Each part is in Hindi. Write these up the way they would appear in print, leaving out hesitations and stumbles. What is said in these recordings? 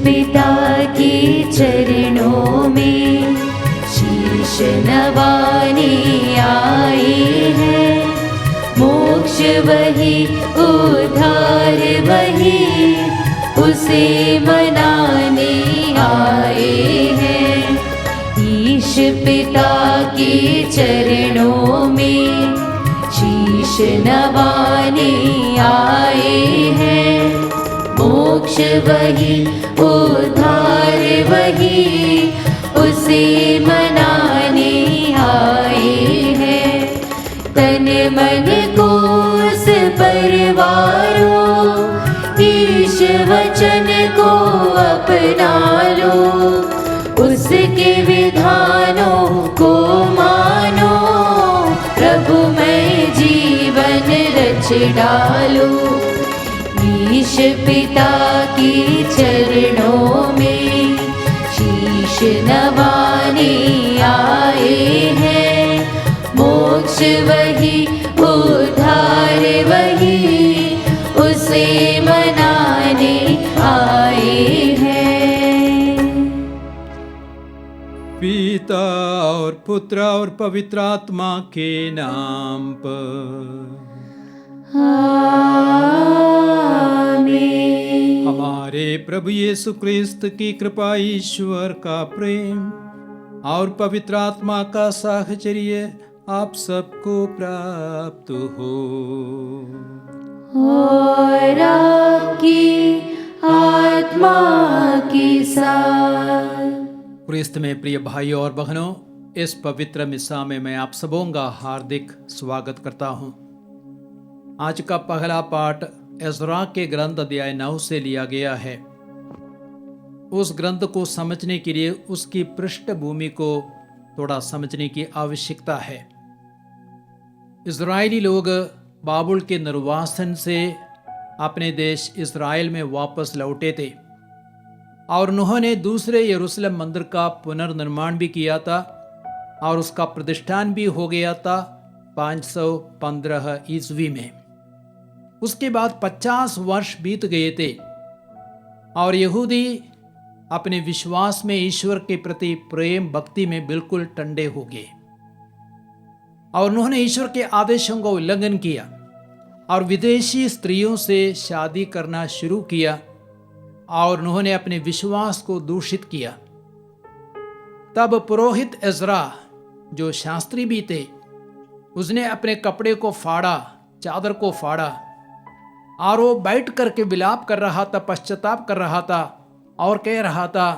पिता के चरणों में शीश नवाने आए हैं। मोक्ष वही, उद्धार वही, उसे मनाने आए हैं। ईश पिता के चरणों में शीश नवाने आए हैं। मोक्ष वही, उद्धार वही, उसे मनाने आए हैं। तन मन को उस परवारो, ईश वचन को अपना लो। उसके विधानों को मानो, प्रभुमय जीवन रच डालो। ईश पिता के चरणों में शीश नवाने आए हैं। मोक्ष वही, उद्धार वही, उसे मनाने आए हैं। पिता और पुत्र और पवित्र आत्मा के नाम पर आमीन। हमारे प्रभु यीशु क्रिस्त की कृपा, ईश्वर का प्रेम और पवित्र आत्मा का साहचर्य आप सबको प्राप्त हो। और आपकी आत्मा के साथ। क्रिस्त में प्रिय भाइयों और बहनों, इस पवित्र मिसा में मैं आप सबों का हार्दिक स्वागत करता हूं। आज का पहला पाठ एज़रा के ग्रंथ अध्याय 9 से लिया गया है। उस ग्रंथ को समझने के लिए उसकी पृष्ठभूमि को थोड़ा समझने की आवश्यकता है। इज़राइली लोग बाबुल के निर्वासन से अपने देश इज़राइल में वापस लौटे थे और उन्होंने दूसरे यरूशलेम मंदिर का पुनर्निर्माण भी किया था और उसका प्रतिष्ठान भी हो गया था 515 ईस्वी में। उसके बाद 50 वर्ष बीत गए थे और यहूदी अपने विश्वास में ईश्वर के प्रति प्रेम भक्ति में बिल्कुल टंडे हो गए और उन्होंने ईश्वर के आदेशों का उल्लंघन किया और विदेशी स्त्रियों से शादी करना शुरू किया और उन्होंने अपने विश्वास को दूषित किया। तब पुरोहित एज़रा, जो शास्त्री भी थे, उसने अपने कपड़े को फाड़ा, चादर को फाड़ा और वो बैठ करके विलाप कर रहा था, पश्चाताप कर रहा था और कह रहा था,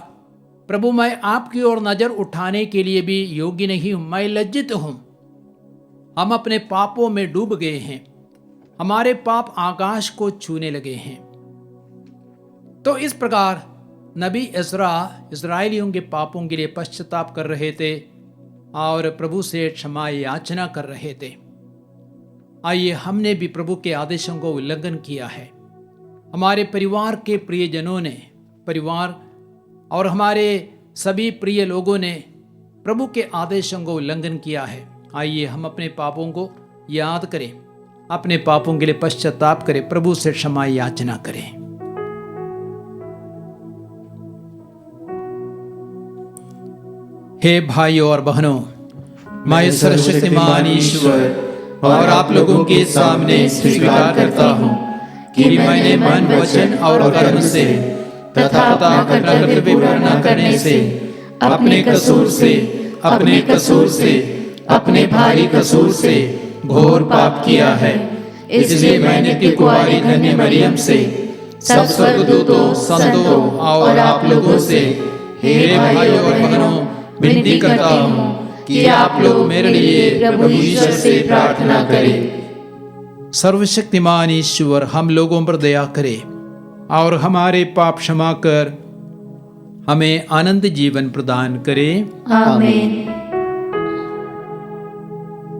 प्रभु मैं आपकी ओर नजर उठाने के लिए भी योग्य नहीं हूं, मैं लज्जित हूं। हम अपने पापों में डूब गए हैं, हमारे पाप आकाश को छूने लगे हैं। तो इस प्रकार नबी एज़रा इस्राएलियों के पापों के लिए पश्चाताप कर रहे थे और प्रभु से क्षमा याचना कर रहे थे। आइए, हमने भी प्रभु के आदेशों को उल्लंघन किया है। हमारे परिवार के प्रियजनों ने, परिवार और हमारे सभी प्रिय लोगों ने प्रभु के आदेशों को उल्लंघन किया है। आइए हम अपने पापों को याद करें, अपने पापों के लिए पश्चाताप करें, प्रभु से क्षमा याचना करें। हे भाइयों और बहनों, मैं सर्वशक्तिमान ईश्वर और आप लोगों के सामने स्वीकार करता हूँ कि मैंने मन, वचन और कर्म से तथा कर्तव्य न करने से, अपने कसूर से, अपने भारी कसूर से घोर पाप किया है। इसलिए मैंने की कुंवारी धन्य मरियम से, सब स्वर्गदूतों, संतों और आप लोगों से, हे भाइयों और बहनों, विनती करता हूँ कि आप लोग मेरे लिए प्रभु ईश्वर से प्रार्थना करें। सर्वशक्तिमान ईश्वर हम लोगों पर दया करे और हमारे पाप क्षमा कर हमें आनंद जीवन प्रदान करे। आमीन।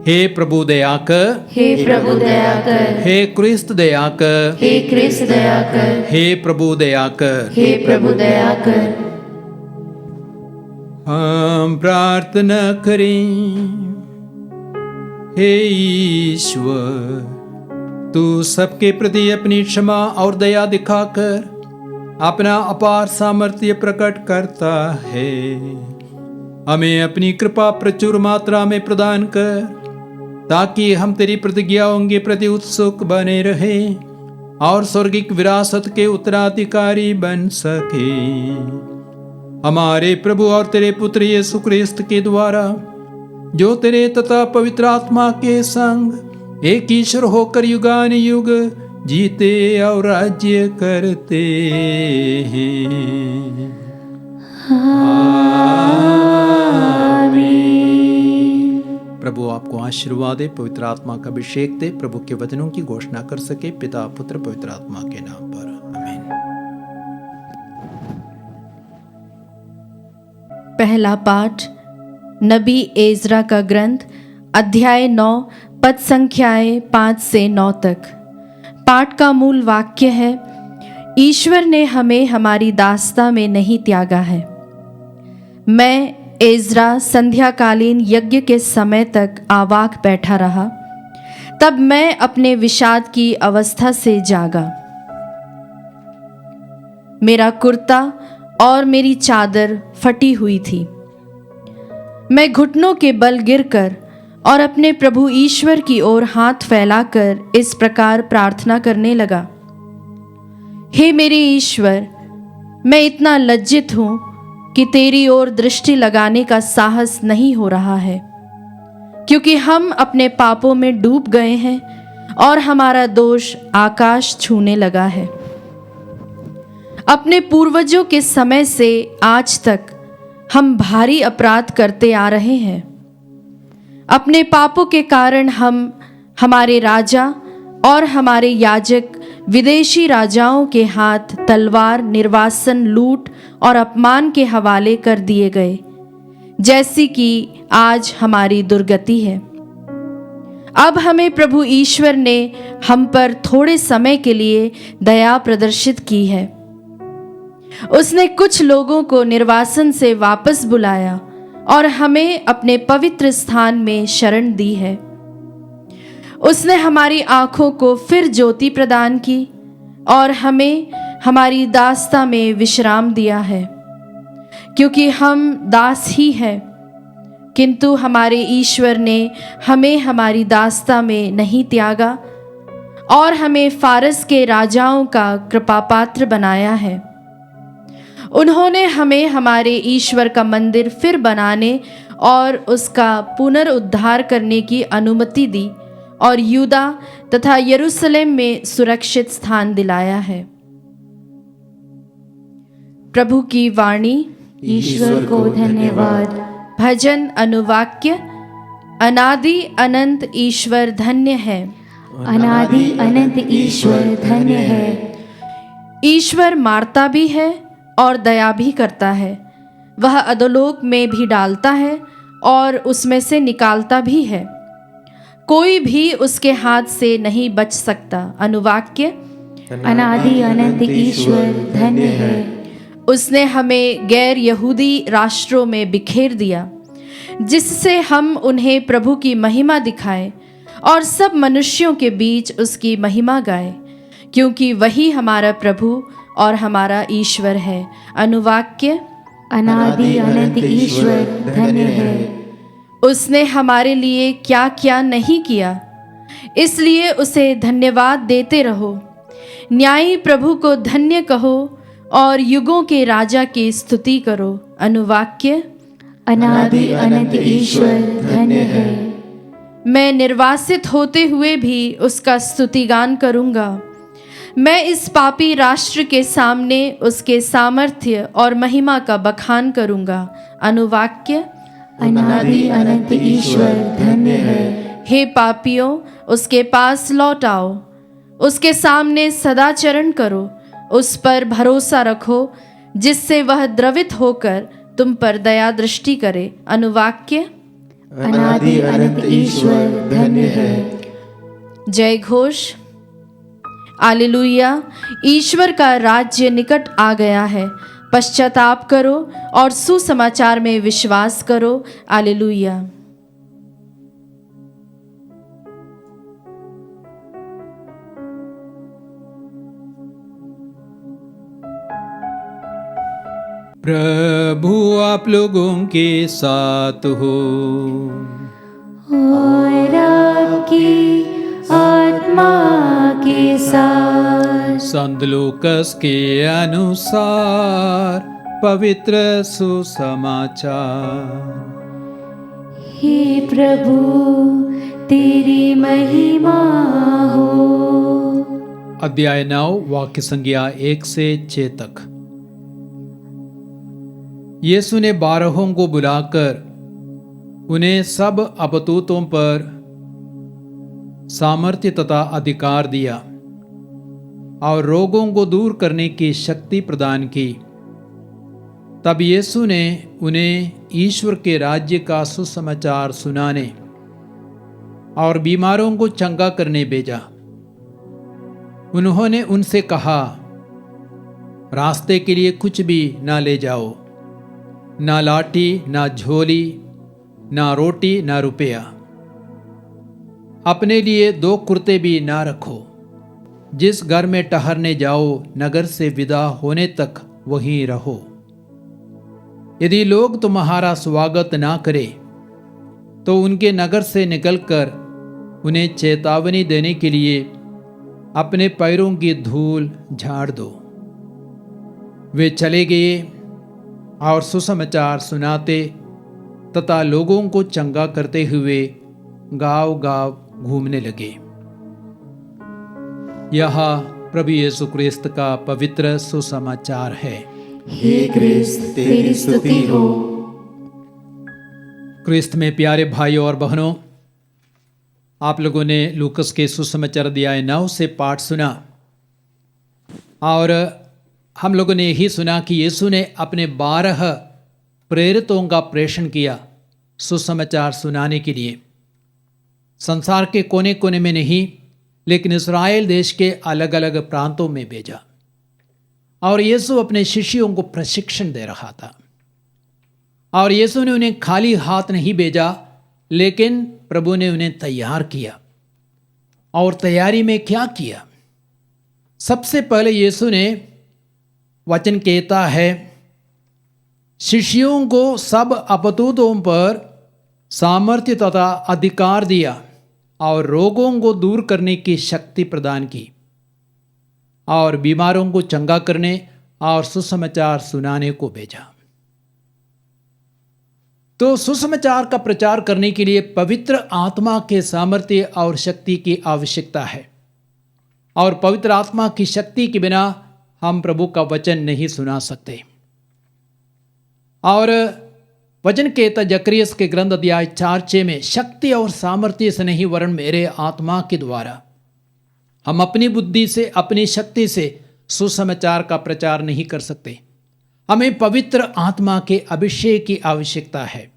हे प्रभु दया कर, हे प्रभु दया कर, हे क्रिस्त दया कर, हे क्रिस्त दया कर, हे प्रभु दया कर, हे प्रभु दया कर। हम प्रार्थना करें। हे ईश्वर, तू सबके प्रति अपनी क्षमा और दया दिखाकर अपना अपार सामर्थ्य प्रकट करता है। हमें अपनी कृपा प्रचुर मात्रा में प्रदान कर, ताकि हम तेरी प्रतिज्ञाओं के प्रति उत्सुक बने रहें और स्वर्गिक विरासत के उत्तराधिकारी बन सके। हमारे प्रभु और तेरे पुत्र यीशु क्रिस्त के द्वारा, जो तेरे तथा पवित्र आत्मा के संग एक ईश्वर होकर युगान युग जीते और राज्य करते हैं। प्रभु आपको आशीर्वाद दे, पवित्र आत्मा का अभिषेक दे, प्रभु के वचनों की घोषणा कर सके, पिता पुत्र पवित्र आत्मा के नाम पर, आमीन। पहला पाठ नबी एजरा का ग्रंथ, अध्याय 9, पद संख्याएं 5 से 9 तक। पाठ का मूल वाक्य है, ईश्वर ने हमें हमारी दास्ता में नहीं त्यागा है। मैं एजरा संध्याकालीन यज्ञ के समय तक आवाक बैठा रहा। तब मैं अपने विषाद की अवस्था से जागा। मेरा कुर्ता और मेरी चादर फटी हुई थी। मैं घुटनों के बल गिरकर और अपने प्रभु ईश्वर की ओर हाथ फैलाकर इस प्रकार प्रार्थना करने लगा, हे मेरे ईश्वर, मैं इतना लज्जित हूं कि तेरी ओर दृष्टि लगाने का साहस नहीं हो रहा है, क्योंकि हम अपने पापों में डूब गए हैं और हमारा दोष आकाश छूने लगा है। अपने पूर्वजों के समय से आज तक हम भारी अपराध करते आ रहे हैं। अपने पापों के कारण हम हमारे राजा और हमारे याजक विदेशी राजाओं के हाथ तलवार, निर्वासन, लूट और अपमान के हवाले कर दिए गए, जैसी कि आज हमारी दुर्गति है। अब हमें प्रभु ईश्वर ने हम पर थोड़े समय के लिए दया प्रदर्शित की है। उसने कुछ लोगों को निर्वासन से वापस बुलाया और हमें अपने पवित्र स्थान में शरण दी है। उसने हमारी आंखों को फिर ज्योति प्रदान की और हमें हमारी दास्ता में विश्राम दिया है, क्योंकि हम दास ही हैं, किंतु हमारे ईश्वर ने हमें हमारी दास्ता में नहीं त्यागा और हमें फारस के राजाओं का कृपापात्र बनाया है। उन्होंने हमें हमारे ईश्वर का मंदिर फिर बनाने और उसका पुनरुद्धार करने की अनुमति दी और यूदा तथा यरूशलेम में सुरक्षित स्थान दिलाया है। प्रभु की वाणी। ईश्वर को धन्यवाद। भजन अनुवाक्य। अनादि अनंत ईश्वर धन्य है। अनादि अनंत ईश्वर धन्य है। ईश्वर मारता भी है और दया भी करता है। वह अधोलोक में भी डालता है और उसमें से निकालता भी है। कोई भी उसके हाथ से नहीं बच सकता। अनुवाक्य। अनादि अनंत ईश्वर धन्य है। उसने हमें गैर यहूदी राष्ट्रों में बिखेर दिया, जिससे हम उन्हें प्रभु की महिमा दिखाएं और सब मनुष्यों के बीच उसकी महिमा गाएं, क्योंकि वही हमारा प्रभु और हमारा ईश्वर है। अनुवाक्य। अनादि अनंत ईश्वर धन्य है। उसने हमारे लिए क्या क्या नहीं किया, इसलिए उसे धन्यवाद देते रहो। न्यायी प्रभु को धन्य कहो और युगों के राजा की स्तुति करो। अनुवाक्य। अनादि अनंत ईश्वर धन्य है। मैं निर्वासित होते हुए भी उसका स्तुतिगान करूंगा। मैं इस पापी राष्ट्र के सामने उसके सामर्थ्य और महिमा का बखान करूंगा। अनुवाक्य। अनादि अनंत ईश्वर धन्य है। हे पापियों, उसके पास लौट आओ, उसके सामने सदाचरण करो, उस पर भरोसा रखो, जिससे वह द्रवित होकर तुम पर दया दृष्टि करे। अनुवाक्य। अनादि अनंत ईश्वर धन्य है। जय घोष। हालेलुया। ईश्वर का राज्य निकट आ गया है। पश्चाताप करो और सुसमाचार में विश्वास करो। हालेलुया। प्रभु आप लोगों के साथ हो। और आपकी आत्मा के साथ। संत लूकस के अनुसार पवित्र सुसमाचार। हे प्रभु तेरी महिमा हो। अध्याय 9 वाक्य संज्ञा 1 से 6 तक। यीशु ने 12 को बुलाकर उन्हें सब अपतूतों पर सामर्थ्य तथा अधिकार दिया और रोगों को दूर करने की शक्ति प्रदान की। तब यीशु ने उन्हें ईश्वर के राज्य का सुसमाचार सुनाने और बीमारों को चंगा करने भेजा। उन्होंने उनसे कहा, रास्ते के लिए कुछ भी ना ले जाओ, ना लाठी, ना झोली, ना रोटी, ना रुपया। अपने लिए 2 कुर्ते भी ना रखो। जिस घर में ठहरने जाओ, नगर से विदा होने तक वहीं रहो। यदि लोग तुम्हारा स्वागत ना करें, तो उनके नगर से निकलकर उन्हें चेतावनी देने के लिए अपने पैरों की धूल झाड़ दो। वे चले गए और सुसमाचार सुनाते तथा लोगों को चंगा करते हुए गांव-गांव घूमने लगे। यह प्रभु यीशु क्रिस्त का पवित्र सुसमाचार है। हे क्रिस्त तेरी स्तुति हो। क्रिस्त में प्यारे भाइयों और बहनों, आप लोगों ने लूकस के सुसमाचार अध्याय 9 से पाठ सुना और हम लोगों ने यही सुना कि यीशु ने अपने 12 प्रेरितों का प्रेषण किया सुसमाचार सुनाने के लिए। संसार के कोने कोने में नहीं, लेकिन इस्राएल देश के अलग अलग प्रांतों में भेजा। और यीशु अपने शिष्यों को प्रशिक्षण दे रहा था। और यीशु ने उन्हें खाली हाथ नहीं भेजा, लेकिन प्रभु ने उन्हें तैयार किया। और तैयारी में क्या किया? सबसे पहले यीशु ने वचन कहता है, शिष्यों को सब अपतूतों पर सामर्थ्य तथा अधिकार दिया और रोगों को दूर करने की शक्ति प्रदान की और बीमारों को चंगा करने और सुसमाचार सुनाने को भेजा। तो सुसमाचार का प्रचार करने के लिए पवित्र आत्मा के सामर्थ्य और शक्ति की आवश्यकता है। और पवित्र आत्मा की शक्ति के बिना हम प्रभु का वचन नहीं सुना सकते। और वचन कहता जकरियस के ग्रंथ अध्याय 4:6 में, शक्ति और सामर्थ्य से नहीं वरन मेरे आत्मा के द्वारा। हम अपनी बुद्धि से, अपनी शक्ति से सुसमाचार का प्रचार नहीं कर सकते। हमें पवित्र आत्मा के अभिषेक की आवश्यकता है।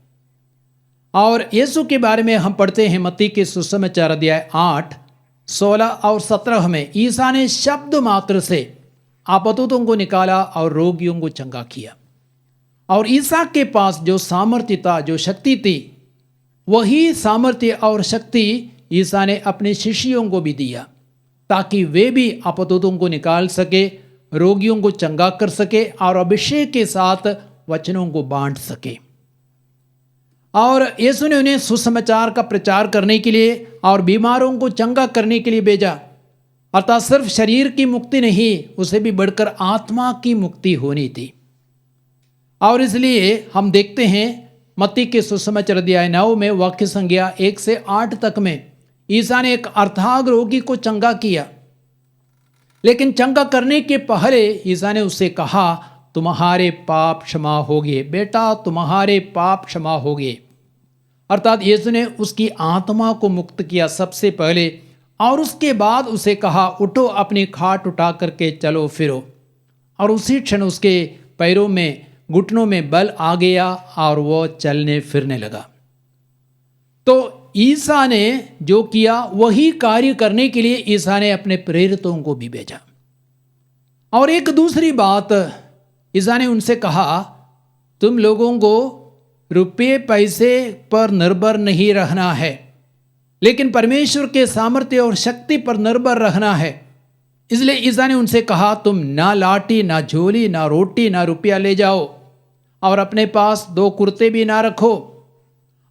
और यीशु के बारे में हम पढ़ते हैं मत्ती के सुसमाचार अध्याय 8:16 और 17 में, ईसा ने शब्द मात्र से आपतों को निकाला और रोगियों को चंगा किया। और ईसा के पास जो सामर्थ्य था, जो शक्ति थी, वही सामर्थ्य और शक्ति ईसा ने अपने शिष्यों को भी दिया, ताकि वे भी आपतों को निकाल सके, रोगियों को चंगा कर सके और अभिषेक के साथ वचनों को बांट सके। और यीशु ने उन्हें सुसमाचार का प्रचार करने के लिए और बीमारों को चंगा करने के लिए भेजा। अर्थात सिर्फ शरीर की मुक्ति नहीं, उसे भी बढ़कर आत्मा की मुक्ति होनी थी। और इसलिए हम देखते हैं मत्ती के सुसमाचार अध्याय 9 में वाक्य संज्ञा 1 से 8 तक में ईसा ने एक अर्धांग रोगी को चंगा किया। लेकिन चंगा करने के पहले ईसा ने उससे कहा, तुम्हारे पाप क्षमा हो गए, बेटा तुम्हारे पाप क्षमा हो गए। अर्थात यीशु ने उसकी आत्मा को मुक्त किया सबसे पहले, और उसके बाद उसे कहा, उठो अपनी खाट उठा करके चलो फिरो। और उसी क्षण उसके पैरों में, घुटनों में बल आ गया और वो चलने फिरने लगा। तो ईसा ने जो किया वही कार्य करने के लिए ईसा ने अपने प्रेरितों को भी भेजा। और एक दूसरी बात ईसा ने उनसे कहा, तुम लोगों को रुपये पैसे पर निर्भर नहीं रहना है, लेकिन परमेश्वर के सामर्थ्य और शक्ति पर निर्भर रहना है। इसलिए ईसा ने उनसे कहा, तुम ना लाठी, ना झोली, ना रोटी, ना रुपया ले जाओ, और अपने पास 2 कुर्ते भी ना रखो।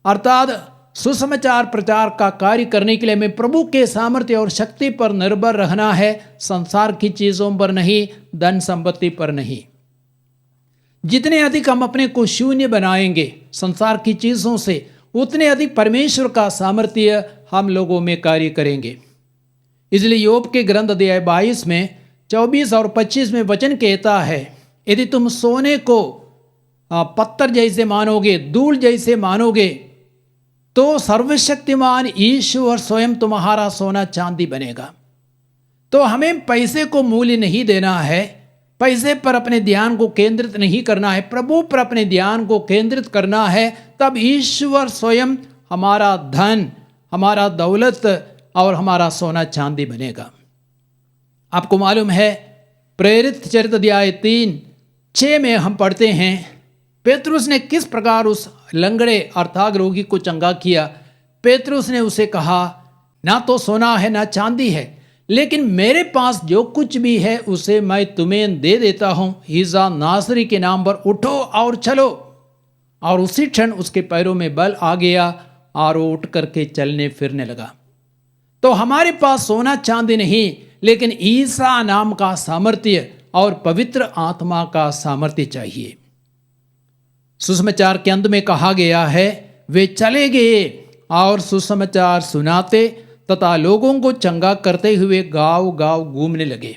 अर्थात सुसमाचार प्रचार का कार्य करने के लिए हमें प्रभु के सामर्थ्य और शक्ति पर निर्भर रहना है, संसार की चीज़ों पर नहीं, धन संपत्ति पर नहीं। जितने अधिक हम अपने को शून्य बनाएंगे संसार की चीज़ों से, उतने अधिक परमेश्वर का सामर्थ्य हम लोगों में कार्य करेंगे। इसलिए योग के ग्रंथ अध्याय 22 में 24 और 25 में वचन कहता है, यदि तुम सोने को पत्थर जैसे मानोगे, धूल जैसे मानोगे, तो सर्वशक्तिमान ईश्वर स्वयं तुम्हारा सोना चांदी बनेगा। तो हमें पैसे को मूल्य नहीं देना है, पैसे पर अपने ध्यान को केंद्रित नहीं करना है, प्रभु पर अपने ध्यान को केंद्रित करना है। तब ईश्वर स्वयं हमारा धन, हमारा दौलत और हमारा सोना चांदी बनेगा। आपको मालूम है, प्रेरित चरित्र अध्याय 3:6 में हम पढ़ते हैं, पेतरुस ने किस प्रकार उस लंगड़े अर्थात रोगी को चंगा किया। पेतरुस ने उसे कहा, ना तो सोना है ना चांदी है, लेकिन मेरे पास जो कुछ भी है उसे मैं तुम्हें दे देता हूँ। ईसा नासरी के नाम पर उठो और चलो। और उसी क्षण उसके पैरों में बल आ गया और वो उठ करके चलने फिरने लगा। तो हमारे पास सोना चांदी नहीं, लेकिन ईसा नाम का सामर्थ्य और पवित्र आत्मा का सामर्थ्य चाहिए। सुसमाचार के अंत में कहा गया है, वे चले गए और सुसमाचार सुनाते तथा लोगों को चंगा करते हुए गांव गांव घूमने लगे।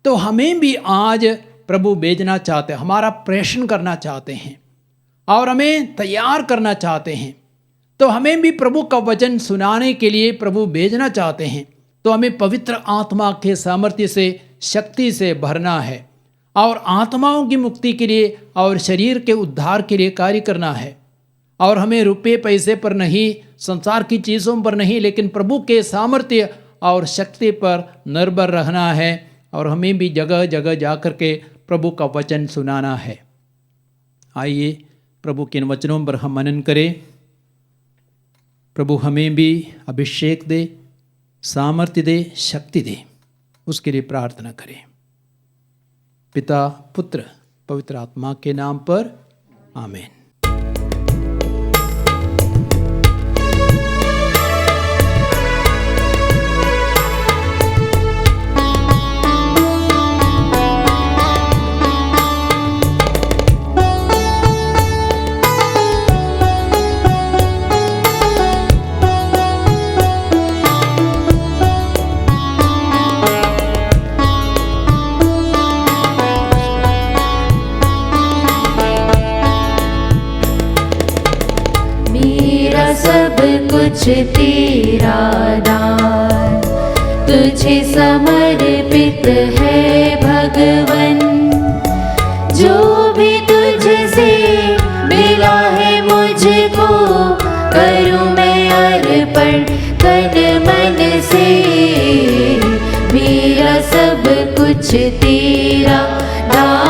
तो हमें भी आज प्रभु भेजना चाहते हैं, हमारा प्रेषण करना चाहते हैं और हमें तैयार करना चाहते हैं। तो हमें भी प्रभु का वचन सुनाने के लिए प्रभु भेजना चाहते हैं। तो हमें पवित्र आत्मा के सामर्थ्य से, शक्ति से भरना है और आत्माओं की मुक्ति के लिए और शरीर के उद्धार के लिए कार्य करना है। और हमें रुपये पैसे पर नहीं, संसार की चीज़ों पर नहीं, लेकिन प्रभु के सामर्थ्य और शक्ति पर निर्भर रहना है। और हमें भी जगह जगह जा कर के प्रभु का वचन सुनाना है। आइए प्रभु के इन वचनों पर हम मनन करें। प्रभु हमें भी अभिषेक दे, सामर्थ्य दे, शक्ति दे, उसके लिए प्रार्थना करें। पिता, पुत्र, पवित्र आत्मा के नाम पर आमीन। सब कुछ तेरा दान, तुझे समर्पित है भगवन। जो भी तुझसे मिला है मुझको, करूँ मैं अर्पण तन मन से। मेरा सब कुछ तेरा दान,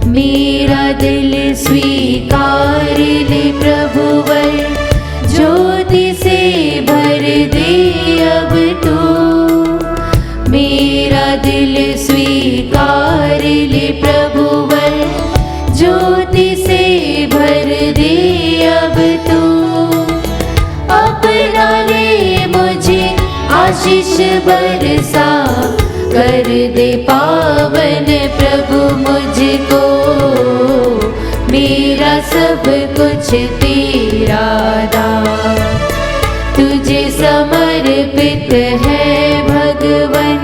मेरा दिल स्वीकार ले प्रभुवर, ज्योति से भर दे अब तू। मेरा दिल स्वीकार ले प्रभुवर, ज्योति से भर दे अब तू। अपना ले मुझे आशीष बरसा, कर दे पावन प्रभु मुझको। मेरा सब कुछ तेरा दान, तुझे समर्पित है भगवन।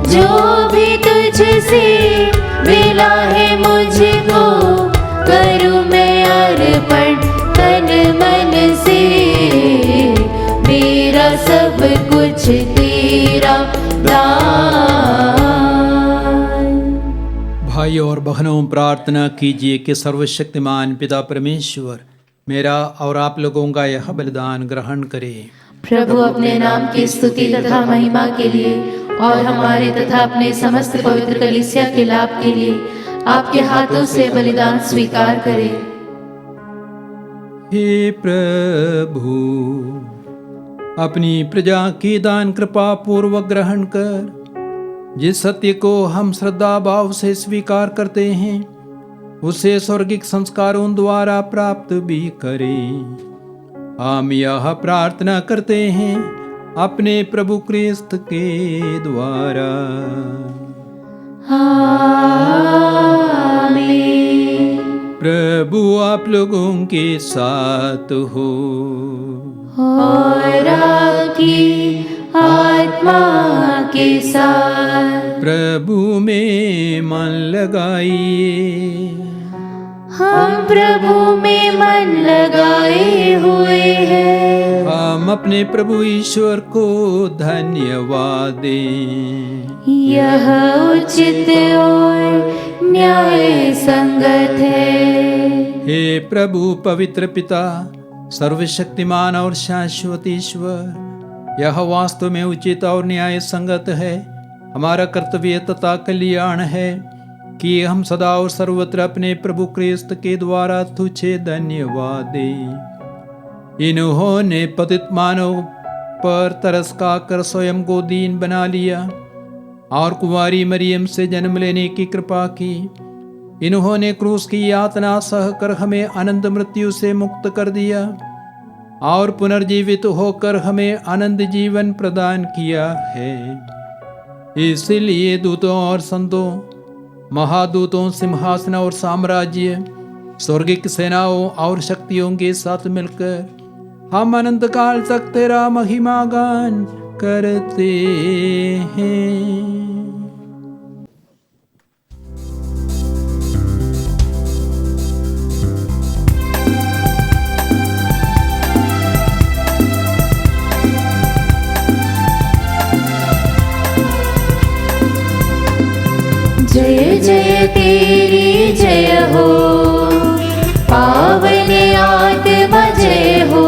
जो भी तुझसे मिला है मुझको, करूँ मैं अर्पण तन मन से। मेरा सब कुछ तेरा दान। भाइयों और बहनों, प्रार्थना कीजिए कि सर्वशक्तिमान पिता परमेश्वर मेरा और आप लोगों का यह बलिदान ग्रहण करे। प्रभु अपने नाम की स्तुति तथा महिमा के लिए और हमारे तथा अपने समस्त पवित्र कलीसिया के लाभ के लिए आपके हाथों से बलिदान स्वीकार करे। हे प्रभु, अपनी प्रजा की दान कृपा पूर्वक ग्रहण कर जिस सत्य को हम श्रद्धा भाव से स्वीकार करते हैं उसे स्वर्गिक संस्कारों द्वारा प्राप्त भी करें। हम यह प्रार्थना करते हैं अपने प्रभु क्रिस्त के द्वारा। आमीन। प्रभु आप लोगों के साथ हो और आपकी आत्मा के साथ। प्रभु में मन लगाइए। हम प्रभु में मन लगाए हुए हैं। हम अपने प्रभु ईश्वर को धन्यवाद दें। यह उचित और न्याय संगत है। हे प्रभु पवित्र पिता, सर्वशक्तिमान और शाश्वत ईश्वर, यह वास्तव में उचित और न्याय संगत है, हमारा कर्तव्य तथा कल्याण है कि हम सदा और सर्वत्र अपने प्रभु क्रिस्त के द्वारा तुझे धन्यवाद दें। इन्होंने पतित मानव पर तरस खाकर स्वयं को दीन बना लिया और कुंवारी मरियम से जन्म लेने की कृपा की। इन्होंने क्रूस की यातना सहकर हमें अनंत मृत्यु से मुक्त कर दिया और पुनर्जीवित होकर हमें आनंद जीवन प्रदान किया है। इसलिए दूतों और संतों, महादूतों, सिंहासन और साम्राज्य, स्वर्गिक सेनाओं और शक्तियों के साथ मिलकर हम अनंत काल तक तेरा महिमा गान करते हैं। जय जय तेरी जय हो, पावन आत्मा जय हो।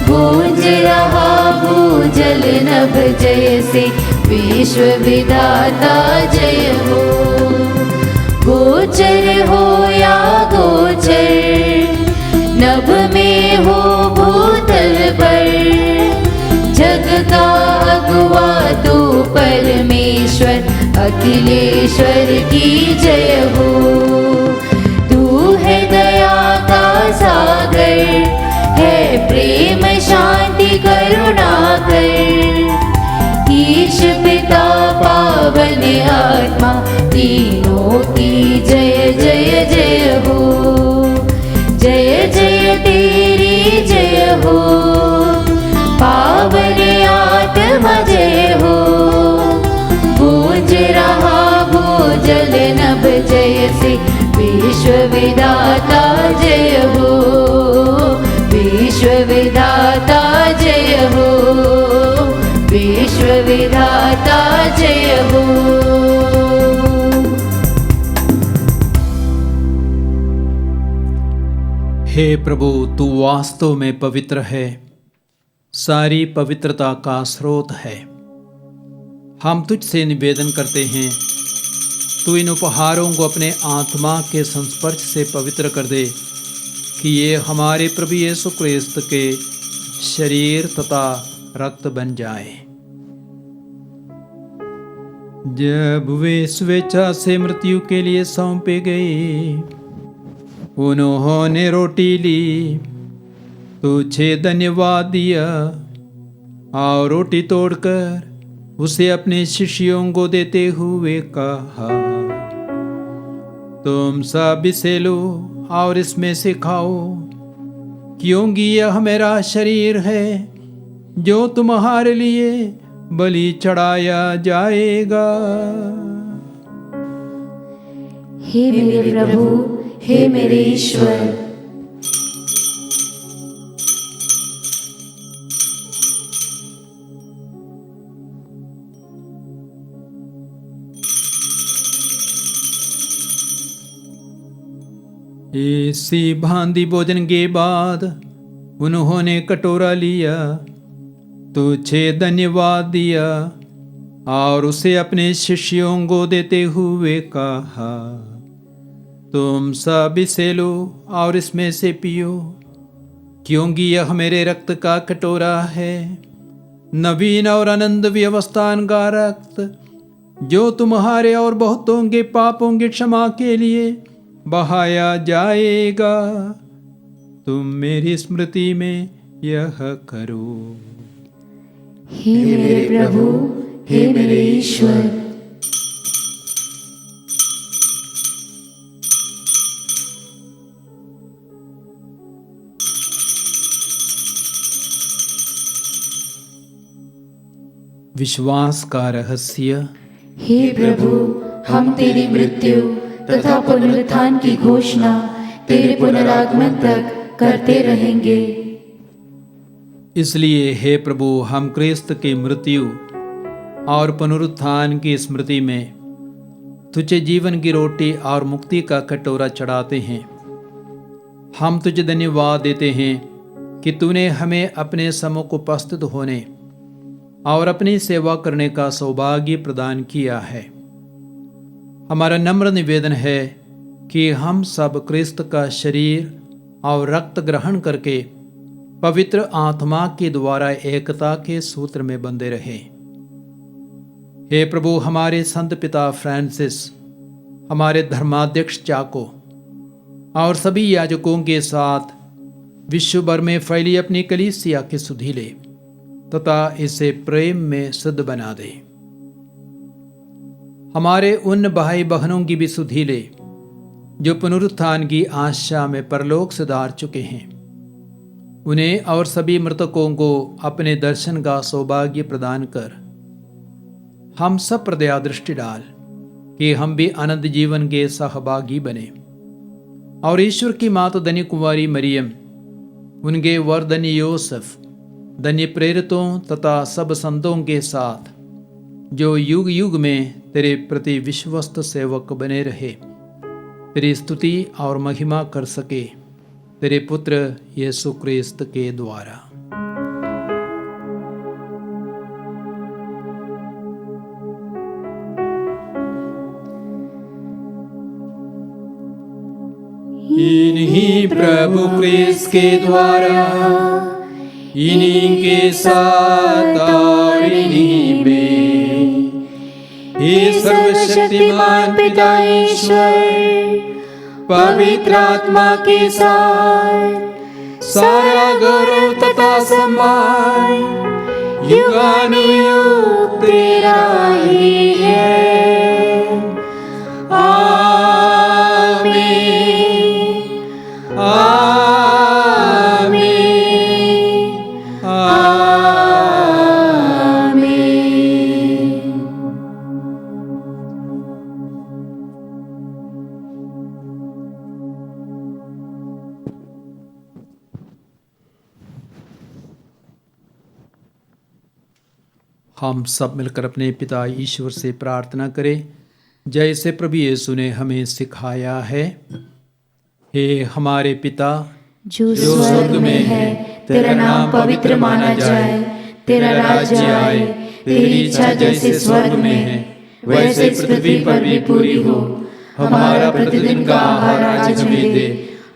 गूंज रहा भूजल नभ जय से, विश्व विधाता जय हो। गोचर हो या गोचर, नभ में हो भूतल पर, जग का अगुआ तू परमेश्वर, अखिलेश्वर की जय हो। तू है दया का सागर, है प्रेम शांति करुणा कर। ईश पिता पावन आत्मा, तीनों की जय जय जय हो। जय जय तेरी जय हो, पावन आत्मा जय हो। गूंज रहा भूजल नभ जय से, विश्व विधाता जय हो। विश्व विधाता जय हो, विश्व विधाता जय हो। हे प्रभु, तू वास्तव में पवित्र है, सारी पवित्रता का स्रोत है। हम तुझसे निवेदन करते हैं, तू इन उपहारों को अपने आत्मा के संस्पर्श से पवित्र कर दे कि ये हमारे प्रभु यीशु क्रिस्त के शरीर तथा रक्त बन जाए। जब वे स्वेच्छा से मृत्यु के लिए सौंपे गए, उन्होंने रोटी ली, तुझे धन्यवाद दिया और रोटी तोड़कर उसे अपने शिष्यों को देते हुए कहा, तुम सब इसे लो और इसमें से खाओ, क्योंकि यह मेरा शरीर है जो तुम्हारे लिए बलि चढ़ाया जाएगा। हे मेरे प्रभु, हे मेरे ईश्वर, इसी भांति भोजन के बाद उन्होंने कटोरा लिया, तुझे धन्यवाद दिया और उसे अपने शिष्यों को देते हुए कहा, तुम सब इसे लो और इसमें से पियो, क्योंकि यह मेरे रक्त का कटोरा है, नवीन और आनंद व्यवस्थान का रक्त, जो तुम्हारे और बहुतों के पापों की क्षमा के लिए बहाया जाएगा। तुम मेरी स्मृति में यह करो। हे मेरे प्रभु, हे मेरे ईश्वर। विश्वास का रहस्य। हे प्रभु, हम तेरी मृत्यु तथा पुनरुत्थान की घोषणा तेरे पुनरागमन तक करते रहेंगे। इसलिए हे प्रभु, हम क्रिस्त की मृत्यु और पुनरुत्थान की स्मृति में तुझे जीवन की रोटी और मुक्ति का कटोरा चढ़ाते हैं। हम तुझे धन्यवाद देते हैं कि तूने हमें अपने सम्मुख उपस्थित होने और अपनी सेवा करने का सौभाग्य प्रदान किया है। हमारा नम्र निवेदन है कि हम सब क्रिस्त का शरीर और रक्त ग्रहण करके पवित्र आत्मा के द्वारा एकता के सूत्र में बंधे रहे। हे प्रभु, हमारे संत पिता फ्रांसिस, हमारे धर्माध्यक्ष चाको और सभी याजकों के साथ विश्व भर में फैली अपनी कलीसिया की सुधि ले तथा इसे प्रेम में सिद्ध बना दे। हमारे उन भाई बहनों की भी सुधि ले जो पुनरुत्थान की आशा में परलोक सिधार चुके हैं। उन्हें और सभी मृतकों को अपने दर्शन का सौभाग्य प्रदान कर हम सब पर दया दृष्टि डाल कि हम भी अनंत जीवन के सहभागी बने और ईश्वर की माता धन्य कुंवारी मरियम, उनके वर धन्य योसेफ, धन्य प्रेरितों तथा सब संतों के साथ जो युग युग में तेरे प्रति विश्वस्त सेवक बने रहे, तेरी स्तुति और महिमा कर सके, तेरे पुत्र यीशु क्रिस्त के द्वारा। इन्हीं प्रभु क्रिस्त के द्वारा, इन्हीं के साथ और इन्हीं में, हे सर्वशक्तिमान पिता ईश्वर, पवित्र आत्मा के साथ सारा गौरव तथा सम्मान युगानुयुग तेरा ही है। आमीन, आमीन, आमीन। हम सब मिलकर अपने पिता ईश्वर से प्रार्थना करें, जैसे प्रभु यीशु ने हमें सिखाया है। हे हमारे पिता जो स्वर्ग में है, तेरा नाम पवित्र माना जाए, तेरा राज्य आए, तेरी इच्छा जैसे स्वर्ग में है वैसे इस पृथ्वी पर भी पूरी हो। हमारा प्रतिदिन का आहार आज हमें दे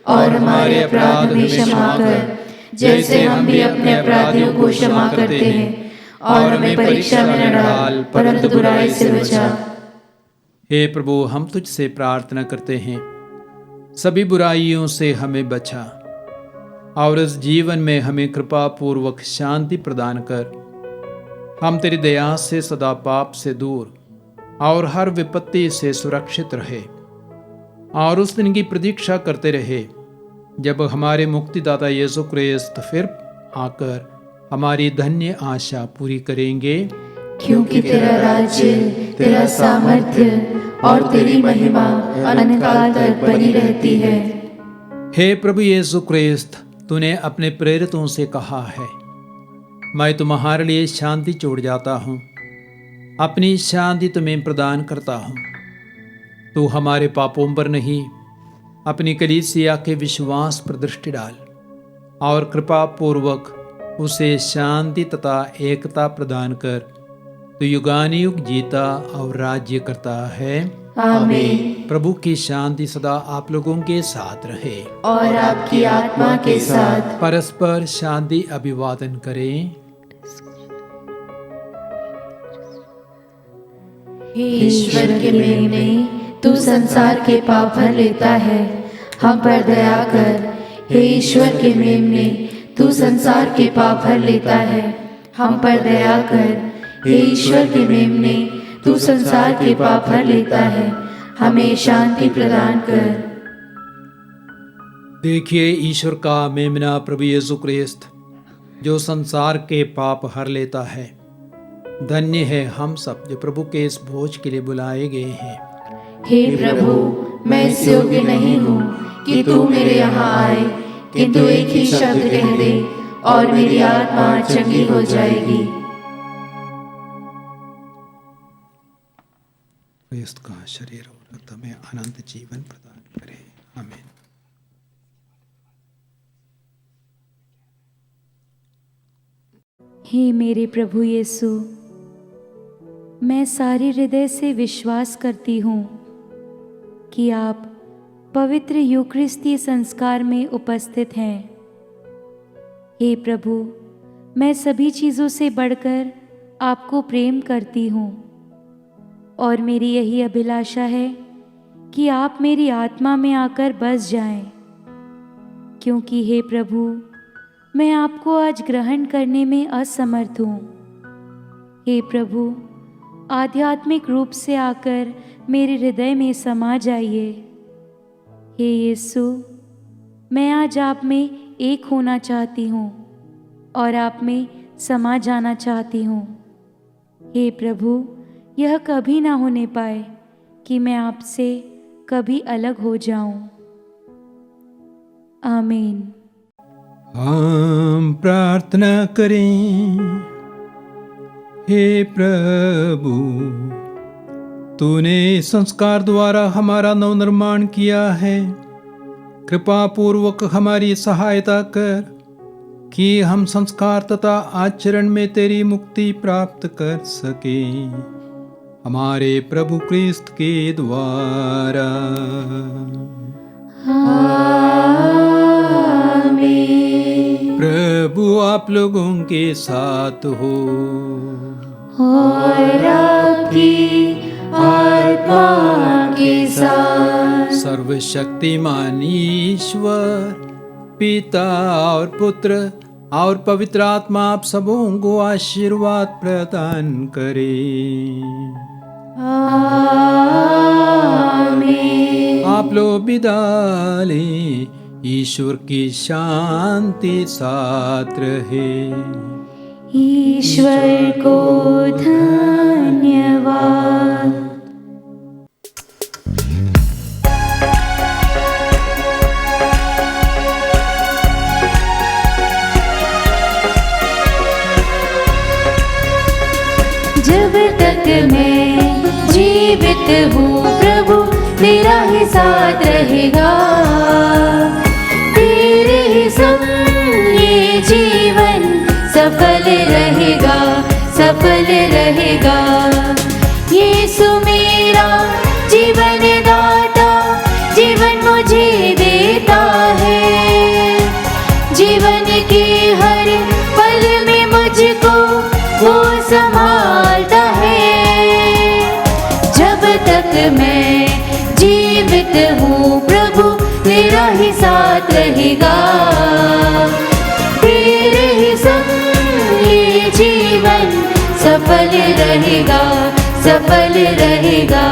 और हमारे अपराध भी क्षमा कर, जैसे हम भी अपने अपराधियों को क्षमा करते हैं, और हमें परीक्षा में न डाल परंतु बुराई से बचा। हे प्रभु, हम तुझसे प्रार्थना करते हैं, सभी बुराइयों से हमें बचा और इस जीवन में हमें कृपा पूर्वक शांति प्रदान कर। हम तेरी दया से सदा पाप से दूर और हर विपत्ति से सुरक्षित रहे और उस दिन की प्रतीक्षा करते रहे जब हमारे मुक्तिदाता यीशु क्रिस्त फिर आकर हमारी धन्य आशा पूरी करेंगे। क्योंकि तेरा राज्य, तेरा सामर्थ्य और तेरी महिमा अनंतकाल तक बनी रहती है। हे प्रभु यीशु क्रिस्त, तूने अपने प्रेरितों से कहा है, मैं तुम्हारे लिए शांति छोड़ जाता हूँ, अपनी शांति तुम्हें प्रदान करता हूँ। तू हमारे पापों पर नहीं, अपनी कलीसिया के विश्वास पर दृष्टि डाल और कृपा पूर्वक उसे शांति तथा एकता प्रदान कर। तू युगानुयुग जीता और राज्य करता है। आमीन। प्रभु की शांति सदा आप लोगों के साथ रहे और आपकी आत्मा के साथ। परस्पर शांति अभिवादन करें। हे ईश्वर के मेमने, तू संसार के पाप भर लेता है, हम पर दया कर। हे ईश्वर के मेमने, तू संसार के पाप भर लेता है, हम पर दया कर। हे ईश्वर के मेमने, तू संसार के पाप भर लेता है, हमें शांति प्रदान कर। देखिए ईश्वर का मेमना प्रभु यीशु ख्रिस्त, जो संसार के पाप हर लेता है। धन्य है हम सब जो प्रभु के इस भोज के लिए बुलाए गए हैं। हे प्रभु, मैं इस योग्य नहीं हूँ कि तू मेरे यहाँ आए, किंतु एक ही शब्द कह दे और मेरी आत्मा चंगी हो जाएगी। ख्रिस्त का शरीर और रक्त हमें अनंत जीवन प्रदान करे। आमीन। हे मेरे प्रभु यीशु, मैं सारे हृदय से विश्वास करती हूँ कि आप पवित्र यूकरिस्ती संस्कार में उपस्थित हैं। हे प्रभु, मैं सभी चीज़ों से बढ़कर आपको प्रेम करती हूँ और मेरी यही अभिलाषा है कि आप मेरी आत्मा में आकर बस जाएं, क्योंकि हे प्रभु, मैं आपको आज ग्रहण करने में असमर्थ हूँ। हे प्रभु, आध्यात्मिक रूप से आकर मेरे हृदय में समा जाइए। हे यीशु, मैं आज आप में एक होना चाहती हूँ और आप में समा जाना चाहती हूँ। हे प्रभु, यह कभी ना होने पाए कि मैं आपसे कभी अलग हो जाऊं। आमीन। हम प्रार्थना करें। हे प्रभु, तूने संस्कार द्वारा हमारा नवनिर्माण किया है। कृपा पूर्वक हमारी सहायता कर कि हम संस्कार तथा आचरण में तेरी मुक्ति प्राप्त कर सके, हमारे प्रभु क्रिस्त के द्वारा। आमीन। प्रभु आप लोगों के साथ हो और आपकी आत्मा के साथ। सर्वशक्तिमान ईश्वर पिता और पुत्र और पवित्र आत्मा आप सबों को आशीर्वाद प्रदान करे। आमीन। आप लोग विदा लें। ईश्वर की शांति साथ रहे। ईश्वर को धन्यवाद। जब तक मैं जीवित हूँ प्रभु, तेरा ही साथ रहेगा। तेरे ही संग ये जीवन सफल रहेगा, सफल रहेगा। यीशु मेरा जीवन दाता, जीवन मुझे देता है। जीवन के हर पल में मुझको वो संभालता है। जब तक मैं जीवित हूँ प्रभु, तेरा ही साथ रहेगा। तेरे ही संग ये जीवन सफल रहेगा, सफल रहेगा।